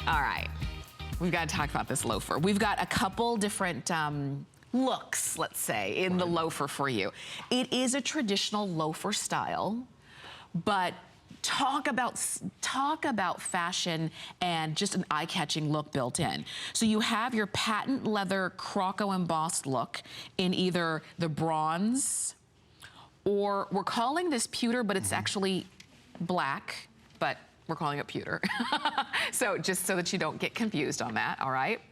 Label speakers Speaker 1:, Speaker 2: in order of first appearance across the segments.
Speaker 1: All right, we've got to talk about this loafer. We've got a couple different looks, let's say, in the loafer for you. It is a traditional loafer style, but talk about fashion and just an eye-catching look built in. So you have your patent leather Croco-embossed look in either the bronze, or we're calling this pewter, but it's actually black, but we're calling it pewter. So just so that you don't get confused on that, all right?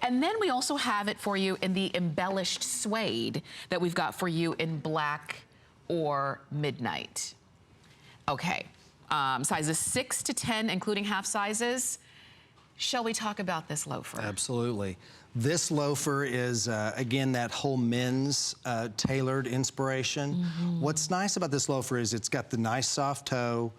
Speaker 1: And then we also have it for you in the embellished suede that we've got for you in black or midnight. Okay, sizes 6 to 10, including half sizes. Shall we talk about this loafer?
Speaker 2: Absolutely. This loafer is, again, that whole men's tailored inspiration. What's nice about this loafer is it's got the nice soft toe,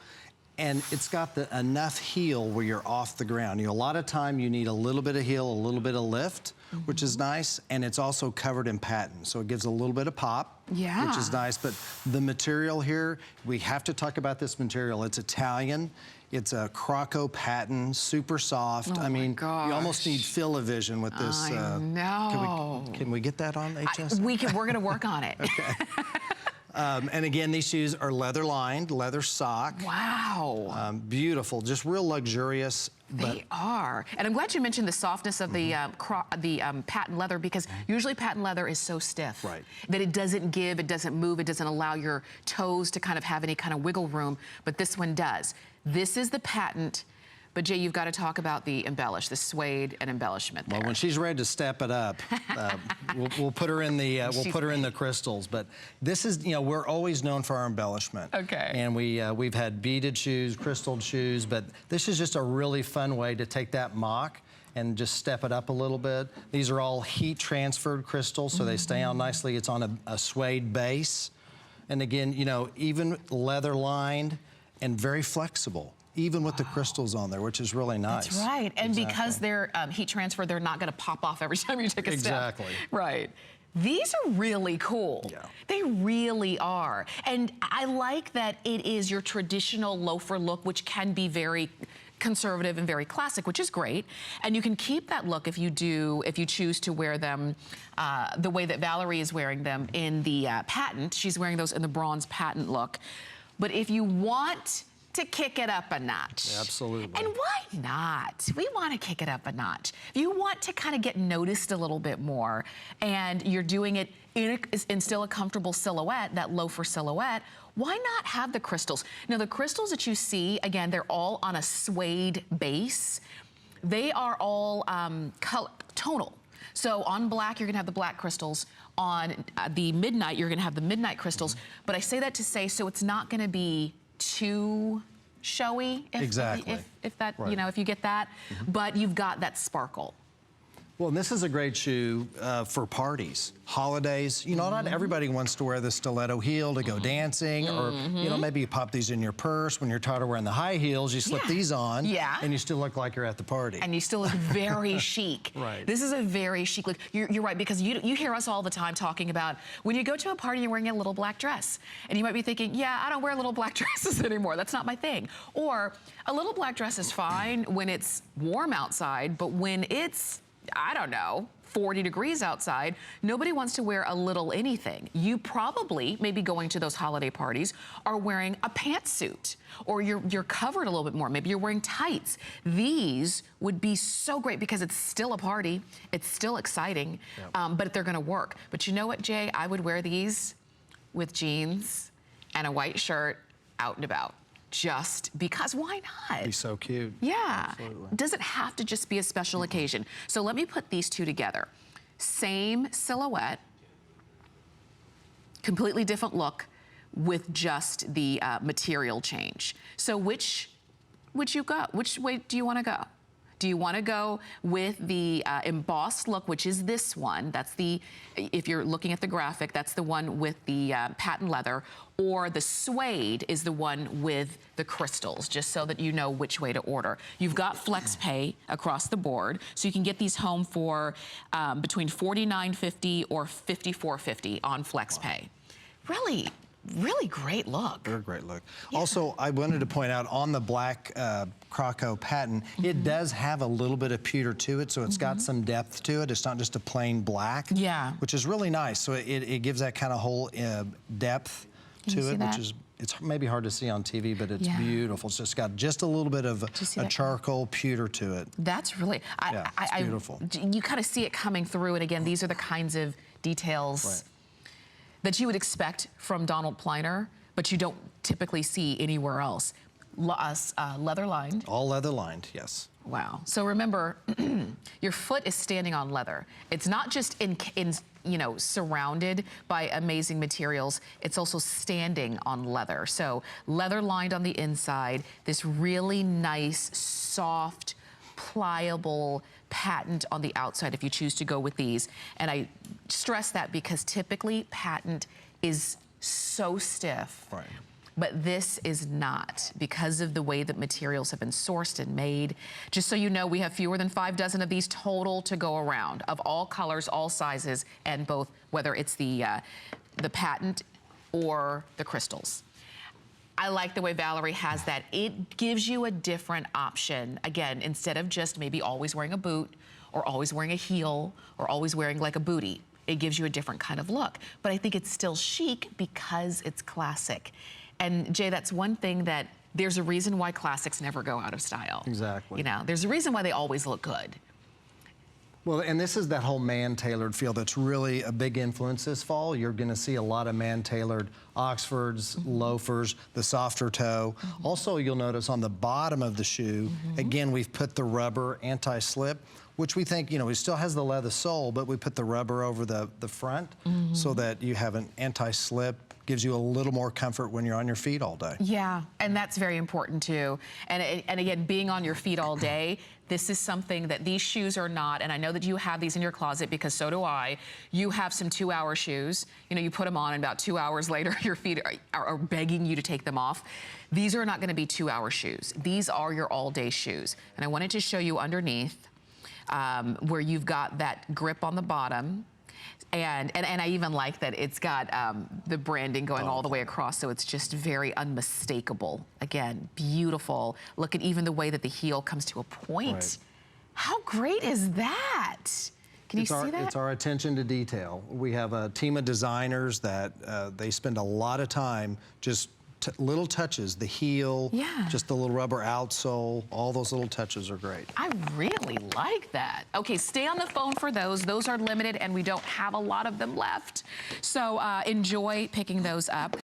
Speaker 2: and it's got enough heel where you're off the ground. You know, a lot of time you need a little bit of heel, a little bit of lift, which is nice, and it's also covered in patent, so it gives a little bit of pop, which is nice. But the material here, we have to talk about this material. It's Italian. It's a Croco patent, super soft.
Speaker 1: Oh,
Speaker 2: I mean,
Speaker 1: you
Speaker 2: almost need fill-o-vision with this.
Speaker 1: I know.
Speaker 2: Can we get that on HSN?
Speaker 1: We're gonna work on it.
Speaker 2: Okay. And again, these shoes are leather-lined, leather sock.
Speaker 1: Wow.
Speaker 2: Beautiful, just real luxurious.
Speaker 1: They are. And I'm glad you mentioned the softness of the patent leather, because usually patent leather is so stiff that it doesn't give, it doesn't move, it doesn't allow your toes to kind of have any kind of wiggle room, but this one does. This is the patent. But Jay, you've got to talk about the the suede and embellishment there.
Speaker 2: Well, when she's ready to step it up, we'll put her in the crystals. But this is, you know, we're always known for our embellishment. Okay. And we've had beaded shoes, crystaled shoes, but this is just a really fun way to take that mock and just step it up a little bit. These are all heat transferred crystals, so they stay on nicely. It's on a suede base, and again, you know, even leather lined and very flexible, even with the crystals on there, which is really nice.
Speaker 1: That's right, and because they're heat transfer, they're not gonna pop off every time you take a step. Exactly. Right. These are really cool. Yeah. They really are. And I like that it is your traditional loafer look, which can be very conservative and very classic, which is great. And you can keep that look if you choose to wear them the way that Valerie is wearing them in the patent. She's wearing those in the bronze patent look. But if you want to kick it up a notch.
Speaker 2: Absolutely.
Speaker 1: And why not? We want to kick it up a notch. If you want to kind of get noticed a little bit more, and you're doing it in still a comfortable silhouette, that loafer silhouette, why not have the crystals? Now, the crystals that you see, again, they're all on a suede base. They are all tonal. So on black, you're gonna have the black crystals. On the midnight, you're gonna have the midnight crystals. But I say that to say, so it's not gonna be too showy, if that, you know, if you get that, but you've got that sparkle.
Speaker 2: Well, and this is a great shoe for parties, holidays. You know, not everybody wants to wear the stiletto heel to go dancing, or, you know, maybe you pop these in your purse. When you're tired of wearing the high heels, you slip these on, and you still look like you're at the party. And
Speaker 1: you still look very chic. Right. This is a very chic look. You're right, because you hear us all the time talking about when you go to a party, you're wearing a little black dress. And you might be thinking, yeah, I don't wear little black dresses anymore. That's not my thing. Or a little black dress is fine when it's warm outside, but when it's, I don't know, 40 degrees outside, nobody wants to wear a little anything. You probably, maybe going to those holiday parties, are wearing a pantsuit, or you're covered a little bit more. Maybe you're wearing tights. These would be so great because it's still a party, it's still exciting, but they're gonna work. But you know what, Jay? I would wear these with jeans and a white shirt out and about. Just because, why not?
Speaker 2: Be so cute.
Speaker 1: Yeah. Absolutely. Does it have to just be a special occasion? So let me put these two together. Same silhouette, completely different look with just the material change. So which would you go? Which way do you want to go? Do you want to go with the embossed look, which is this one? That's the, if you're looking at the graphic, that's the one with the patent leather, or the suede is the one with the crystals, just so that you know which way to order. You've got flex pay across the board, so you can get these home for between $49.50 or $54.50 on flex pay. Really really great look.
Speaker 2: They're a great look. Yeah. Also, I wanted to point out on the black Croco patent, it does have a little bit of pewter to it, so it's got some depth to it. It's not just a plain black, which is really nice. So it gives that kind of whole depth to it, which is, it's maybe hard to see on TV, but it's beautiful. It's just got just a little bit of a charcoal pewter to it.
Speaker 1: That's really,
Speaker 2: it's beautiful.
Speaker 1: You kind of see it coming through, and again, these are the kinds of details that you would expect from Donald Pliner, but you don't typically see anywhere else. Leather lined.
Speaker 2: All leather lined, yes.
Speaker 1: Wow. So remember, your foot is standing on leather. It's not just in you know, surrounded by amazing materials. It's also standing on leather. So leather lined on the inside, this really nice, soft, pliable patent on the outside if you choose to go with these. And I stress that because typically patent is so stiff.
Speaker 2: Right.
Speaker 1: But this is not, because of the way that materials have been sourced and made. Just so you know, we have fewer than 5 dozen of these total to go around, of all colors, all sizes, and both, whether it's the patent or the crystals. I like the way Valerie has that. It gives you a different option. Again, instead of just maybe always wearing a boot, or always wearing a heel, or always wearing like a bootie. It gives you a different kind of look. But I think it's still chic because it's classic. And Jay, that's one thing that there's a reason why classics never go out of style.
Speaker 2: Exactly.
Speaker 1: You know, there's a reason why they always look good.
Speaker 2: Well, and this is that whole man-tailored feel that's really a big influence this fall. You're gonna see a lot of man-tailored Oxfords, loafers, the softer toe. Also, you'll notice on the bottom of the shoe, again, we've put the rubber anti-slip, which we think, you know, it still has the leather sole, but we put the rubber over the front so that you have an anti-slip. Gives you a little more comfort when you're on your feet all day.
Speaker 1: Yeah, and that's very important too. And again, being on your feet all day, this is something that these shoes are not, and I know that you have these in your closet because so do I. You have some 2-hour shoes. You know, you put them on and about 2 hours later, your feet are begging you to take them off. These are not gonna be 2-hour shoes. These are your all-day shoes. And I wanted to show you underneath where you've got that grip on the bottom. And I even like that it's got the branding going all the way across, so it's just very unmistakable. Again, beautiful. Look at even the way that the heel comes to a point.
Speaker 2: Right.
Speaker 1: How great is that? Can you see that?
Speaker 2: It's our attention to detail. We have a team of designers that they spend a lot of time just little touches, the heel, just the little rubber outsole, all those little touches are great.
Speaker 1: I really like that. Okay, stay on the phone for those. Those are limited and we don't have a lot of them left. So enjoy picking those up.